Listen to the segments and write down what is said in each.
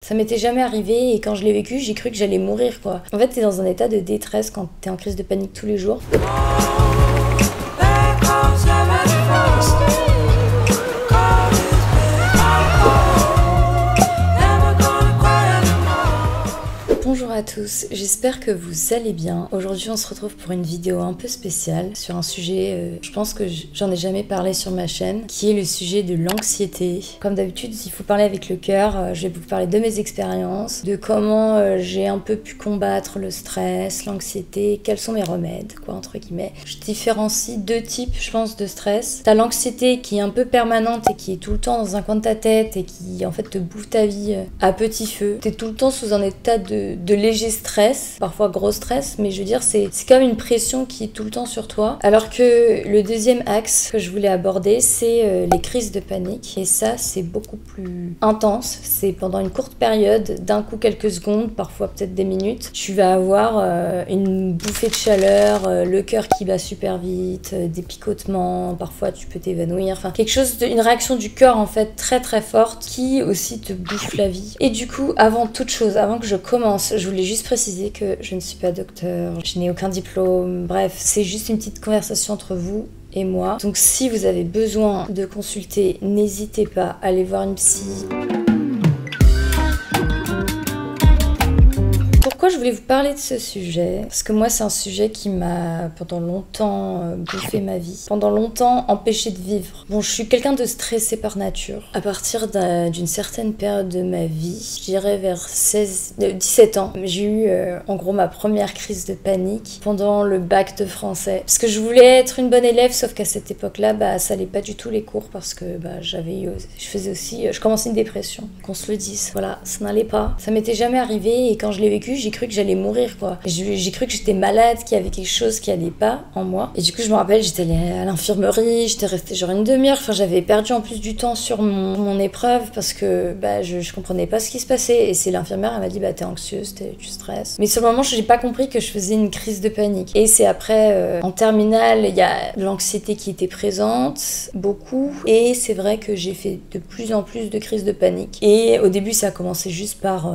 Ça m'était jamais arrivé et quand je l'ai vécu, j'ai cru que j'allais mourir quoi. En fait, t'es dans un état de détresse quand t'es en crise de panique tous les jours. Bonjour à tous, j'espère que vous allez bien. Aujourd'hui on se retrouve pour une vidéo un peu spéciale sur un sujet, je pense que j'en ai jamais parlé sur ma chaîne, qui est le sujet de l'anxiété. Comme d'habitude, il faut parler avec le cœur, je vais vous parler de mes expériences, de comment j'ai un peu pu combattre le stress, l'anxiété, quels sont mes remèdes, quoi, entre guillemets. Je différencie deux types, je pense, de stress. T'as l'anxiété qui est un peu permanente et qui est tout le temps dans un coin de ta tête et qui en fait te bouffe ta vie à petit feu. T'es tout le temps sous un état de léger stress, parfois gros stress, mais je veux dire c'est comme une pression qui est tout le temps sur toi. Alors que le deuxième axe que je voulais aborder, c'est les crises de panique. Et ça, c'est beaucoup plus intense. C'est pendant une courte période, d'un coup quelques secondes, parfois peut-être des minutes. Tu vas avoir une bouffée de chaleur, le cœur qui bat super vite, des picotements, parfois tu peux t'évanouir. Enfin, quelque chose, une réaction du cœur en fait très très forte qui aussi te bouffe la vie. Et du coup, avant toute chose, avant que je commence, je voulais juste préciser que je ne suis pas docteur, je n'ai aucun diplôme, bref, c'est juste une petite conversation entre vous et moi. Donc si vous avez besoin de consulter, n'hésitez pas à aller voir une psy. Pourquoi je voulais vous parler de ce sujet? Parce que moi, c'est un sujet qui m'a, pendant longtemps, bouffé ma vie. Pendant longtemps, empêché de vivre. Bon, je suis quelqu'un de stressé par nature. À partir d'une certaine période de ma vie, je dirais vers 17 ans, j'ai eu, en gros, ma première crise de panique pendant le bac de français. Parce que je voulais être une bonne élève, sauf qu'à cette époque-là, ça allait pas du tout les cours parce que, je commençais une dépression, qu'on se le dise. Voilà, ça n'allait pas. Ça m'était jamais arrivé et quand je l'ai vécu, j'ai cru que j'allais mourir quoi. J'ai cru que j'étais malade, qu'il y avait quelque chose qui allait pas en moi. Et du coup je me rappelle, j'étais allée à l'infirmerie, j'étais restée genre une demi-heure. Enfin j'avais perdu en plus du temps sur mon épreuve parce que je comprenais pas ce qui se passait. Et c'est l'infirmière, elle m'a dit t'es anxieuse, tu stresses. Mais sur le moment j'ai pas compris que je faisais une crise de panique. Et c'est après en terminale, il y a l'anxiété qui était présente, beaucoup. Et c'est vrai que j'ai fait de plus en plus de crises de panique. Et au début ça a commencé juste par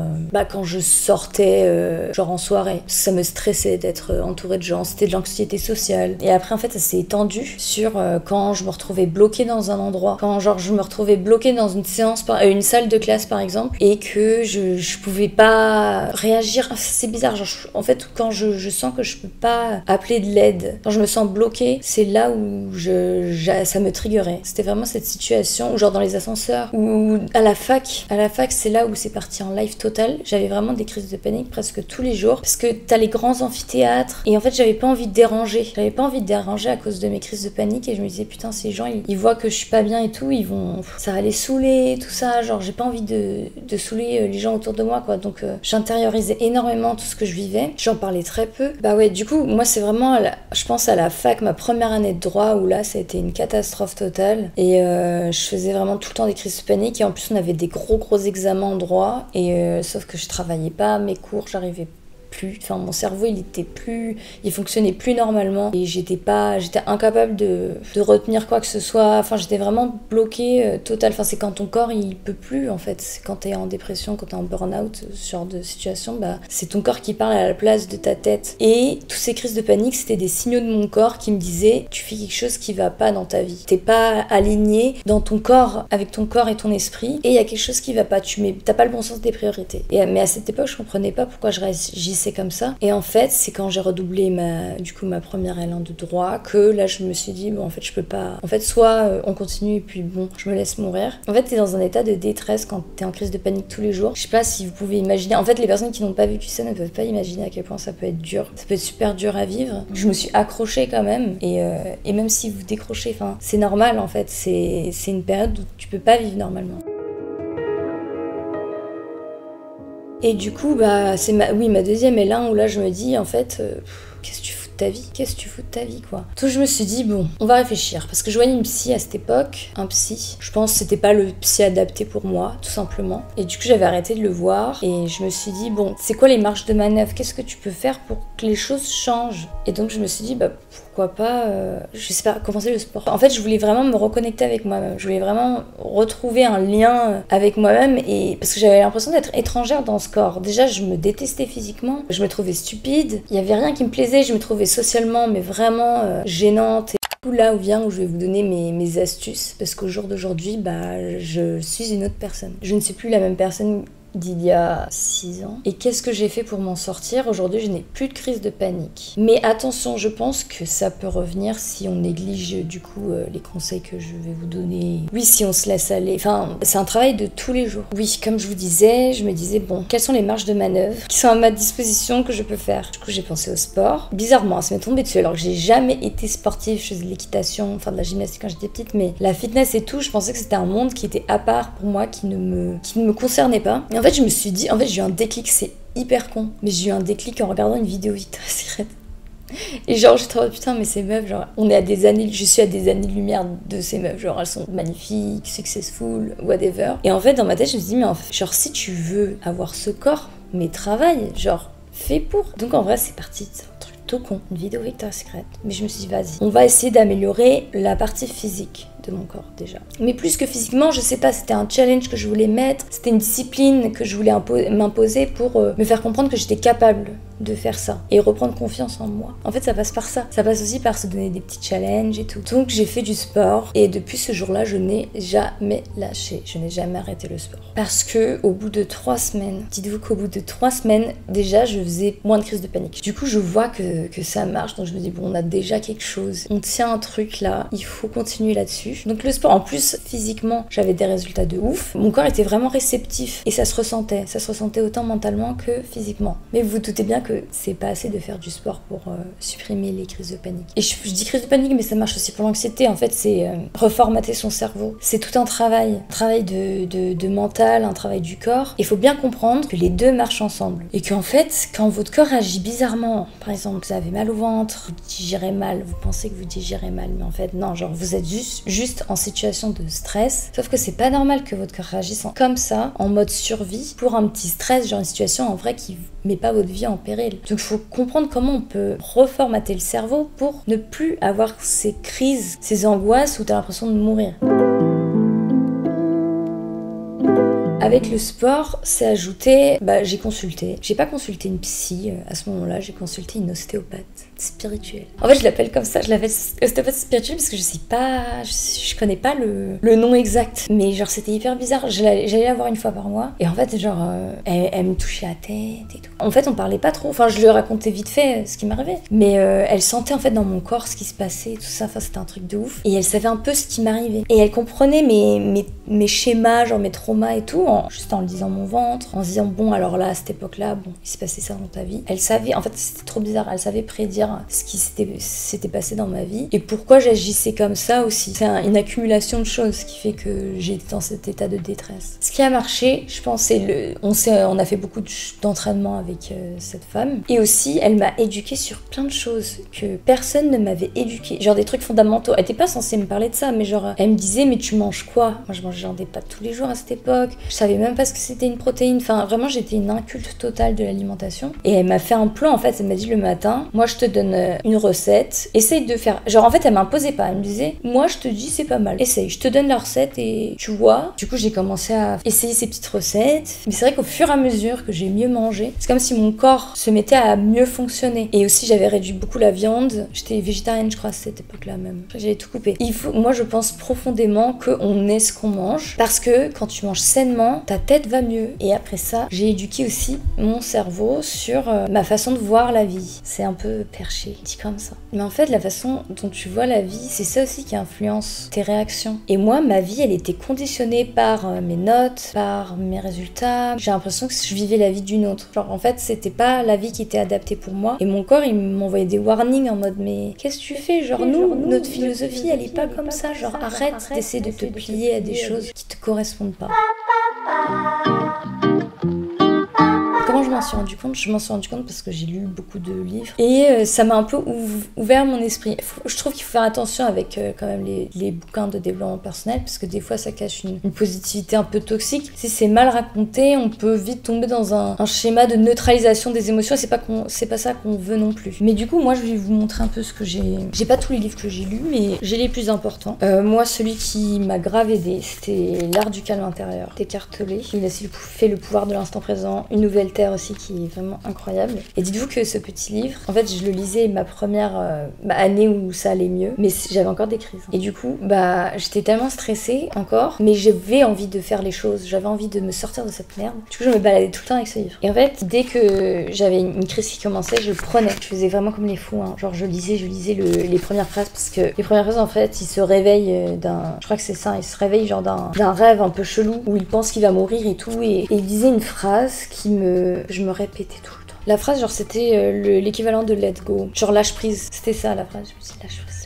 quand je sortais genre en soirée, parce que ça me stressait d'être entourée de gens, c'était de l'anxiété sociale. Et après en fait ça s'est étendu sur quand je me retrouvais bloquée dans un endroit, quand genre je me retrouvais bloquée dans une séance, une salle de classe par exemple, et que je pouvais pas réagir. C'est bizarre, genre en fait quand je sens que je peux pas appeler de l'aide, quand je me sens bloquée, c'est là où ça me triggerait. C'était vraiment cette situation, ou genre dans les ascenseurs, ou à la fac c'est là où c'est parti en live total. J'avais vraiment des crises de panique presque tous les jours parce que t'as les grands amphithéâtres et en fait j'avais pas envie de déranger à cause de mes crises de panique et je me disais putain ces gens ils voient que je suis pas bien et tout, ça va les saouler tout ça, genre j'ai pas envie de saouler les gens autour de moi quoi. Donc j'intériorisais énormément tout ce que je vivais, j'en parlais très peu. Du coup moi c'est vraiment je pense à la fac, ma première année de droit où là ça a été une catastrophe totale et je faisais vraiment tout le temps des crises de panique et en plus on avait des gros examens en droit et sauf que je travaillais pas mes cours, j'arrivais plus, enfin mon cerveau il fonctionnait plus normalement et j'étais incapable de retenir quoi que ce soit, enfin j'étais vraiment bloquée totale, enfin c'est quand ton corps il peut plus en fait, c'est quand t'es en dépression, quand t'es en burn-out, ce genre de situation, c'est ton corps qui parle à la place de ta tête et toutes ces crises de panique c'était des signaux de mon corps qui me disaient tu fais quelque chose qui va pas dans ta vie, t'es pas aligné dans ton corps, avec ton corps et ton esprit et il y a quelque chose qui va pas, t'as pas le bon sens des priorités mais à cette époque je comprenais pas pourquoi je réagissais comme ça. Et en fait, c'est quand j'ai redoublé ma première L1 de droit que là, je me suis dit, en fait, je peux pas. En fait, soit on continue et puis je me laisse mourir. En fait, t'es dans un état de détresse quand t'es en crise de panique tous les jours. Je sais pas si vous pouvez imaginer. En fait, les personnes qui n'ont pas vécu ça ne peuvent pas imaginer à quel point ça peut être dur. Ça peut être super dur à vivre. Je me suis accrochée quand même. Et même si vous décrochez, c'est normal en fait. C'est une période où tu peux pas vivre normalement. Et du coup, c'est ma deuxième L1 où là je me dis en fait, qu'est-ce que tu fous de ta vie? Qu'est-ce que tu fous de ta vie quoi? Donc je me suis dit bon, on va réfléchir parce que je voyais une psy à cette époque, un psy. Je pense que c'était pas le psy adapté pour moi, tout simplement. Et du coup j'avais arrêté de le voir et je me suis dit bon, c'est quoi les marges de manœuvre? Qu'est-ce que tu peux faire pour que les choses changent? Et donc je me suis dit pourquoi pas, je sais pas, commencer le sport. En fait, je voulais vraiment me reconnecter avec moi-même. Je voulais vraiment retrouver un lien avec moi-même, et parce que j'avais l'impression d'être étrangère dans ce corps. Déjà, je me détestais physiquement, je me trouvais stupide, il y avait rien qui me plaisait, je me trouvais socialement, mais vraiment gênante. Là où je vais vous donner mes astuces, parce qu'au jour d'aujourd'hui, je suis une autre personne. Je ne suis plus la même personne d'il y a 6 ans. Et qu'est-ce que j'ai fait pour m'en sortir? Aujourd'hui, je n'ai plus de crise de panique. Mais attention, je pense que ça peut revenir si on néglige du coup les conseils que je vais vous donner. Oui, si on se laisse aller. Enfin, c'est un travail de tous les jours. Oui, comme je vous disais, je me disais, bon, quelles sont les marges de manœuvre qui sont à ma disposition que je peux faire? Du coup, j'ai pensé au sport. Bizarrement, ça m'est tombé dessus, alors que j'ai jamais été sportive. Je faisais de l'équitation, enfin de la gymnastique quand j'étais petite, mais la fitness et tout, je pensais que c'était un monde qui était à part pour moi, qui ne me concernait pas. Et en fait, je me suis dit, j'ai eu un déclic, c'est hyper con, mais j'ai eu un déclic en regardant une vidéo Victoria's Secret. Et genre, j'étais en mode, putain, mais ces meufs, genre, je suis à des années-lumière de ces meufs, genre, elles sont magnifiques, successful, whatever. Et en fait, dans ma tête, je me suis dit, mais en fait, genre, si tu veux avoir ce corps, mais travaille, genre, fais pour. Donc en vrai, c'est parti, c'est un truc tout con, une vidéo Victoria's Secret. Mais je me suis dit, vas-y, on va essayer d'améliorer la partie physique de mon corps déjà. Mais plus que physiquement, je sais pas, c'était un challenge que je voulais mettre, c'était une discipline que je voulais m'imposer pour me faire comprendre que j'étais capable de faire ça et reprendre confiance en moi. En fait, ça passe par ça. Ça passe aussi par se donner des petits challenges et tout. Donc j'ai fait du sport et depuis ce jour-là, je n'ai jamais lâché. Je n'ai jamais arrêté le sport. Parce que au bout de 3 semaines, dites-vous qu'au bout de 3 semaines, déjà, je faisais moins de crise de panique. Du coup, je vois que ça marche. Donc je me dis, bon, on a déjà quelque chose. On tient un truc là. Il faut continuer là-dessus. Donc le sport, en plus, physiquement, j'avais des résultats de ouf. Mon corps était vraiment réceptif et ça se ressentait. Ça se ressentait autant mentalement que physiquement. Mais vous vous doutez bien que c'est pas assez de faire du sport pour supprimer les crises de panique. Et je dis crise de panique, mais ça marche aussi pour l'anxiété. En fait, c'est reformater son cerveau. C'est tout un travail de mental, un travail du corps. Il faut bien comprendre que les deux marchent ensemble. Et qu'en fait, quand votre corps agit bizarrement, par exemple, vous avez mal au ventre, vous digérez mal, vous pensez que vous digérez mal, mais en fait, non, genre vous êtes juste en situation de stress. Sauf que c'est pas normal que votre corps réagisse comme ça, en mode survie, pour un petit stress, genre une situation en vrai qui met pas votre vie en péril. Donc il faut comprendre comment on peut reformater le cerveau pour ne plus avoir ces crises, ces angoisses où t'as l'impression de mourir. Avec le sport, c'est ajouté, j'ai consulté. J'ai pas consulté une psy à ce moment-là, j'ai consulté une ostéopathe spirituelle. En fait, je l'appelle comme ça, je l'appelle ostéopathe spirituelle parce que je connais pas le nom exact. Mais genre, c'était hyper bizarre. J'allais la voir une fois par mois. Et en fait, genre, elle me touchait la tête et tout. En fait, on parlait pas trop. Enfin, je lui racontais vite fait ce qui m'arrivait. Mais elle sentait en fait dans mon corps ce qui se passait et tout ça. Enfin, c'était un truc de ouf. Et elle savait un peu ce qui m'arrivait. Et elle comprenait mes schémas, genre mes traumas et tout, juste en le disant mon ventre, en se disant, bon, alors là, à cette époque-là, bon, il se passait ça dans ta vie. Elle savait, en fait, c'était trop bizarre. Elle savait prédire ce qui s'était passé dans ma vie et pourquoi j'agissais comme ça aussi. C'est une accumulation de choses qui fait que j'étais dans cet état de détresse. Ce qui a marché, je pense, on a fait beaucoup d'entraînement avec cette femme et aussi elle m'a éduquée sur plein de choses que personne ne m'avait éduquée, genre des trucs fondamentaux. Elle était pas censée me parler de ça, mais genre elle me disait, mais tu manges quoi? Moi je mangeais genre des pâtes tous les jours à cette époque, je savais même pas ce que c'était une protéine, enfin vraiment j'étais une inculte totale de l'alimentation. Et elle m'a fait un plan, en fait, elle m'a dit le matin, moi je te donne une recette, essaye de faire, genre en fait elle m'imposait pas, elle me disait, moi je te dis c'est pas mal, essaye, je te donne la recette et tu vois. Du coup j'ai commencé à essayer ces petites recettes, mais c'est vrai qu'au fur et à mesure que j'ai mieux mangé, c'est comme si mon corps se mettait à mieux fonctionner. Et aussi j'avais réduit beaucoup la viande, j'étais végétarienne je crois à cette époque là même, j'avais tout coupé. Moi je pense profondément qu'on est ce qu'on mange, parce que quand tu manges sainement, ta tête va mieux. Et après ça, j'ai éduqué aussi mon cerveau sur ma façon de voir la vie. C'est un peu perché, dit comme ça. Mais en fait, la façon dont tu vois la vie, c'est ça aussi qui influence tes réactions. Et moi, ma vie, elle était conditionnée par mes notes, par mes résultats. J'ai l'impression que je vivais la vie d'une autre. Genre, en fait, c'était pas la vie qui était adaptée pour moi. Et mon corps, il m'envoyait des warnings en mode, mais qu'est-ce que tu fais? Genre, notre philosophie, elle est pas comme ça. Genre, arrête d'essayer de te plier à des choses qui te correspondent pas. Comment je m'en suis rendu compte? Je m'en suis rendu compte parce que j'ai lu beaucoup de livres et ça m'a un peu ouvert mon esprit. Je trouve qu'il faut faire attention avec quand même les bouquins de développement personnel parce que des fois ça cache une positivité un peu toxique. Si c'est mal raconté, on peut vite tomber dans un schéma de neutralisation des émotions et c'est pas ça qu'on veut non plus. Mais du coup, moi je vais vous montrer un peu ce que j'ai pas tous les livres que j'ai lus, mais j'ai les plus importants. Moi, celui qui m'a grave aidé, c'était L'art du calme intérieur d'Eckhart Tolle. Il a aussi fait Le pouvoir de l'instant présent, Une nouvelle terre aussi qui est vraiment incroyable. Et dites-vous que ce petit livre, en fait, je le lisais ma première année où ça allait mieux, mais j'avais encore des crises. Et du coup, j'étais tellement stressée encore, mais j'avais envie de faire les choses, j'avais envie de me sortir de cette merde. Du coup, je me baladais tout le temps avec ce livre. Et en fait, dès que j'avais une crise qui commençait, je le prenais. Je faisais vraiment comme les fous, hein. Genre je lisais les premières phrases parce que les premières phrases, en fait, il se réveille je crois que c'est ça, il se réveille genre d'un rêve un peu chelou où il pense qu'il va mourir et tout, et il disait une phrase je me répétais tout le temps. La phrase, genre, c'était l'équivalent de let go, genre lâche prise. C'était ça la phrase. Je me suis dit lâche prise.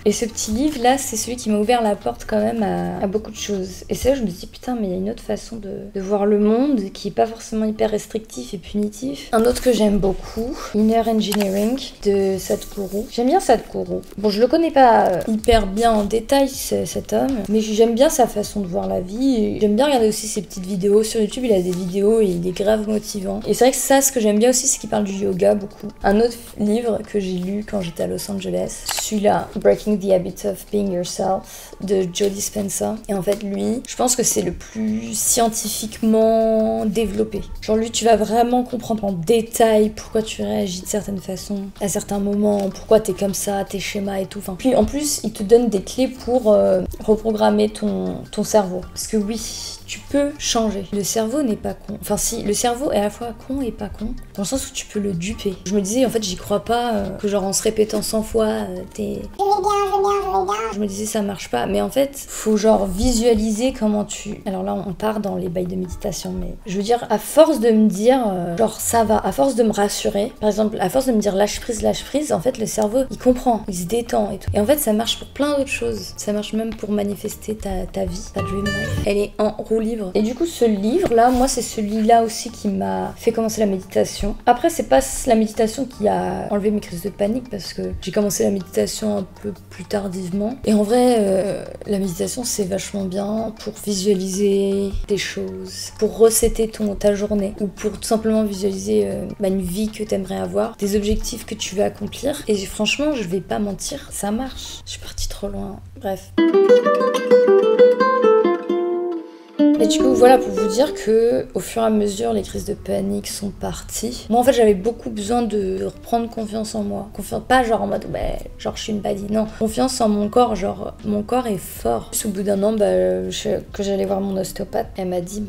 Et ce petit livre là, c'est celui qui m'a ouvert la porte quand même à beaucoup de choses. Et c'est là je me dis putain, mais il y a une autre façon de voir le monde qui est pas forcément hyper restrictif et punitif. Un autre que j'aime beaucoup, Inner Engineering de Sadhguru. J'aime bien Sadhguru. Bon, je le connais pas hyper bien en détail cet homme, mais j'aime bien sa façon de voir la vie. J'aime bien regarder aussi ses petites vidéos sur YouTube. Il a des vidéos et il est grave motivant. Et c'est vrai que ça, ce que j'aime bien aussi, c'est qu'il parle du yoga beaucoup. Un autre livre que j'ai lu quand j'étais à Los Angeles, celui-là, Breaking the Habit of Being Yourself de Joe Dispenza. Et en fait, lui, je pense que c'est le plus scientifiquement développé. Genre lui, tu vas vraiment comprendre en détail pourquoi tu réagis de certaines façons, à certains moments, pourquoi t'es comme ça, tes schémas et tout. Enfin, puis en plus, il te donne des clés pour reprogrammer ton cerveau. Parce que oui, tu peux changer. Le cerveau n'est pas con. Enfin si, le cerveau est à la fois con et pas con, dans le sens où tu peux le duper. Je me disais, en fait, j'y crois pas, que genre en se répétant 100 fois, t'es... Je vais bien. Je me disais, ça marche pas. Mais en fait, faut genre visualiser comment tu... Alors là, on part dans les bails de méditation, mais je veux dire, à force de me dire, genre ça va, à force de me rassurer, par exemple, à force de me dire lâche prise, en fait, le cerveau, il comprend, il se détend et tout. Et en fait, ça marche pour plein d'autres choses. Ça marche même pour manifester ta vie, ta dream life. Elle est en roue livre. Et du coup, ce livre-là, moi, c'est celui-là aussi qui m'a fait commencer la méditation. Après, c'est pas la méditation qui a enlevé mes crises de panique parce que j'ai commencé la méditation un peu plus tardivement. Et en vrai, la méditation, c'est vachement bien pour visualiser des choses, pour resetter ta journée ou pour tout simplement visualiser une vie que t'aimerais avoir, des objectifs que tu veux accomplir. Et franchement, je vais pas mentir, ça marche. Je suis partie trop loin. Bref. Et du coup, voilà, pour vous dire que au fur et à mesure, les crises de panique sont parties. Moi, en fait, j'avais beaucoup besoin de reprendre confiance en moi. Confiance, pas genre en mode, genre je suis une badie. Non, confiance en mon corps, genre mon corps est fort. Au bout d'un an, que j'allais voir mon ostéopathe, elle m'a dit,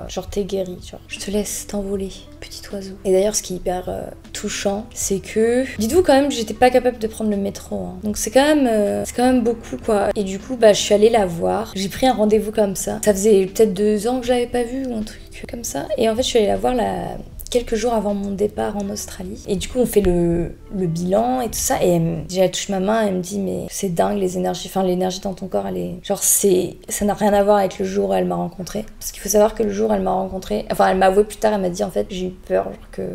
genre t'es guérie, tu vois. Je te laisse t'envoler, petit oiseau. Et d'ailleurs, ce qui est hyper touchant, c'est que, dites-vous quand même que j'étais pas capable de prendre le métro. Hein. Donc c'est quand même beaucoup, quoi. Et du coup, je suis allée la voir. J'ai pris un rendez-vous comme ça. Ça faisait peut-être 2 ans que je l'avais pas vue ou un truc comme ça. Et en fait, je suis allée la voir quelques jours avant mon départ en Australie. Et du coup, on fait le bilan et tout ça. Et elle touche ma main, elle me dit, mais c'est dingue les énergies. Enfin, l'énergie dans ton corps, elle est... Genre, ça n'a rien à voir avec le jour où elle m'a rencontrée. Parce qu'il faut savoir que le jour où elle m'a rencontrée... Enfin, elle m'a avoué plus tard, elle m'a dit, en fait, j'ai eu peur.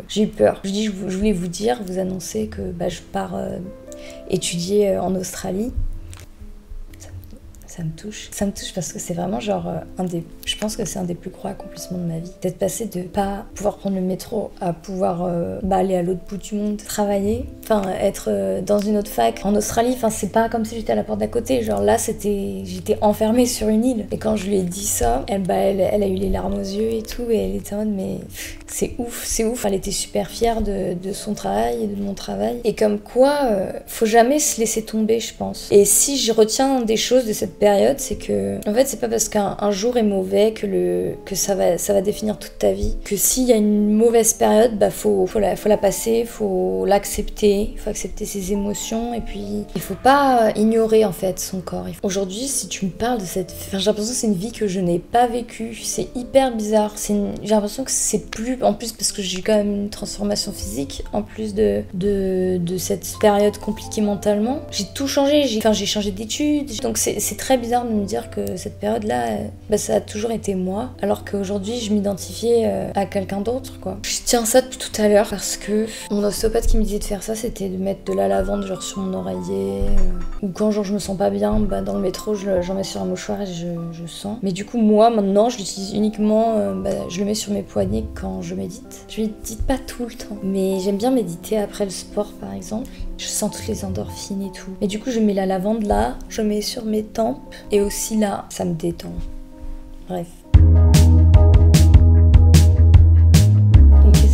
J'ai eu peur. Je dis, je voulais vous annoncer que je pars étudier en Australie. Ça me touche parce que c'est vraiment genre je pense que c'est un des plus gros accomplissements de ma vie. D'être passée de pas pouvoir prendre le métro à pouvoir aller à l'autre bout du monde, travailler, enfin être dans une autre fac en Australie, enfin c'est pas comme si j'étais à la porte d'à côté, genre là j'étais enfermée sur une île. Et quand je lui ai dit ça, elle a eu les larmes aux yeux et tout, et elle était en mode mais c'est ouf. Elle était super fière de son travail et de mon travail. Et comme quoi, faut jamais se laisser tomber, je pense. Et si je retiens des choses de cette période, c'est que en fait c'est pas parce qu'un jour est mauvais que ça va définir toute ta vie. Que s'il y a une mauvaise période, faut la passer, faut l'accepter, il faut accepter ses émotions, et puis il faut pas ignorer en fait son corps. Aujourd'hui, si tu me parles de cette... Enfin, j'ai l'impression que c'est une vie que je n'ai pas vécue, c'est hyper bizarre. J'ai l'impression que c'est plus... En plus parce que j'ai eu quand même une transformation physique, en plus de cette période compliquée mentalement. J'ai tout changé, j'ai changé d'études, donc c'est très bizarre de me dire que cette période-là, ça a toujours été moi, alors qu'aujourd'hui je m'identifiais à quelqu'un d'autre, quoi. Je tiens ça depuis tout à l'heure parce que mon ostéopathe qui me disait de faire ça, c'était de mettre de la lavande genre sur mon oreiller, ou quand genre je me sens pas bien, dans le métro j'en mets sur un mouchoir et je sens. Mais du coup moi maintenant je l'utilise uniquement, je le mets sur mes poignets quand je médite. Je médite pas tout le temps, mais j'aime bien méditer après le sport par exemple. Je sens toutes les endorphines et tout. Et du coup je mets la lavande là, je mets sur mes tempes et aussi là, ça me détend. Bref.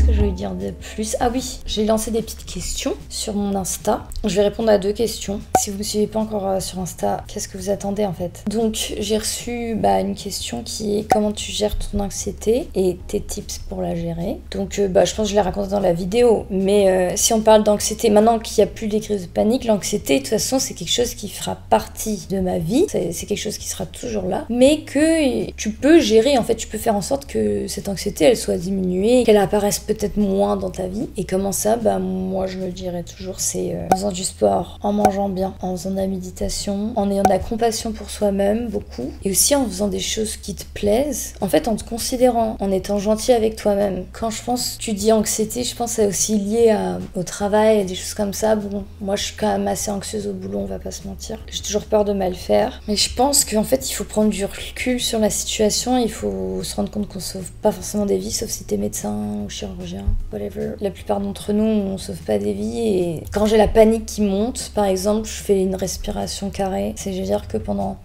Je vais dire de plus. Ah oui, j'ai lancé des petites questions sur mon Insta. Je vais répondre à 2 questions. Si vous me suivez pas encore sur Insta, qu'est-ce que vous attendez en fait? Donc j'ai reçu une question qui est comment tu gères ton anxiété et tes tips pour la gérer. Donc je pense que je l'ai raconté dans la vidéo, mais si on parle d'anxiété, maintenant qu'il n'y a plus les crises de panique, l'anxiété de toute façon c'est quelque chose qui fera partie de ma vie, c'est quelque chose qui sera toujours là, mais que tu peux gérer en fait, tu peux faire en sorte que cette anxiété elle soit diminuée, qu'elle apparaisse peut-être moins dans ta vie. Et comment ça? Moi je me dirais toujours c'est en faisant du sport, en mangeant bien, en faisant de la méditation, en ayant de la compassion pour soi-même beaucoup, et aussi en faisant des choses qui te plaisent, en fait en te considérant, en étant gentil avec toi-même. Quand je pense, tu dis anxiété, je pense que c'est aussi lié au travail et des choses comme ça. Bon, moi je suis quand même assez anxieuse au boulot, on va pas se mentir. J'ai toujours peur de mal faire, mais je pense qu'en fait il faut prendre du recul sur la situation, il faut se rendre compte qu'on sauve pas forcément des vies, sauf si t'es médecin ou chirurgien, whatever. La plupart d'entre nous, on sauve pas des vies, et quand j'ai la panique qui monte, par exemple, je fais une respiration carrée. Je veux dire que pendant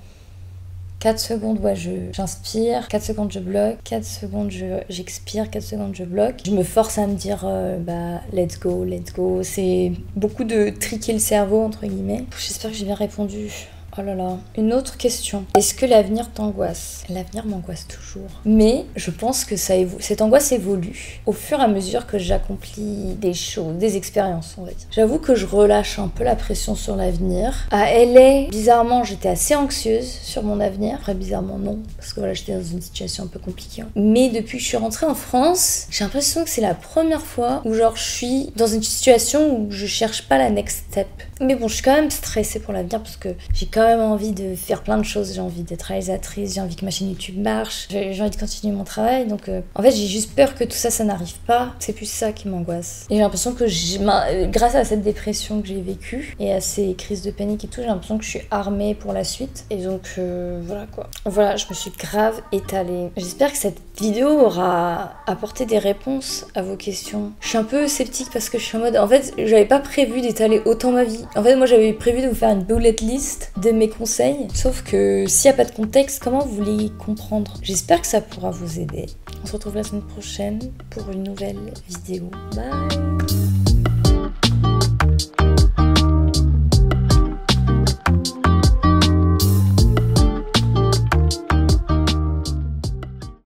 4 secondes, j'inspire, 4 secondes je bloque, 4 secondes j'expire, 4 secondes je bloque. Je me force à me dire let's go, let's go. C'est beaucoup de triquer le cerveau entre guillemets. J'espère que j'ai bien répondu. Oh là là. Une autre question. Est-ce que l'avenir t'angoisse? L'avenir m'angoisse toujours. Mais je pense que cette angoisse évolue au fur et à mesure que j'accomplis des choses, des expériences, on va dire. J'avoue que je relâche un peu la pression sur l'avenir. À LA, bizarrement, j'étais assez anxieuse sur mon avenir. Après, bizarrement, non. Parce que j'étais dans une situation un peu compliquée. Mais depuis que je suis rentrée en France, j'ai l'impression que c'est la première fois où je suis dans une situation où je cherche pas la next step. Mais bon, je suis quand même stressée pour l'avenir parce que j'ai quand même envie de faire plein de choses. J'ai envie d'être réalisatrice, j'ai envie que ma chaîne YouTube marche, j'ai envie de continuer mon travail. Donc en fait, j'ai juste peur que tout ça, ça n'arrive pas. C'est plus ça qui m'angoisse. Et j'ai l'impression que grâce à cette dépression que j'ai vécue et à ces crises de panique et tout, j'ai l'impression que je suis armée pour la suite. Et donc voilà quoi. Voilà, je me suis grave étalée. J'espère que cette vidéo aura apporté des réponses à vos questions. Je suis un peu sceptique parce que je suis en mode... En fait, j'avais pas prévu d'étaler autant ma vie. En fait, moi, j'avais prévu de vous faire une bullet list de mes conseils. Sauf que s'il n'y a pas de contexte, comment vous les comprendre? J'espère que ça pourra vous aider. On se retrouve la semaine prochaine pour une nouvelle vidéo. Bye!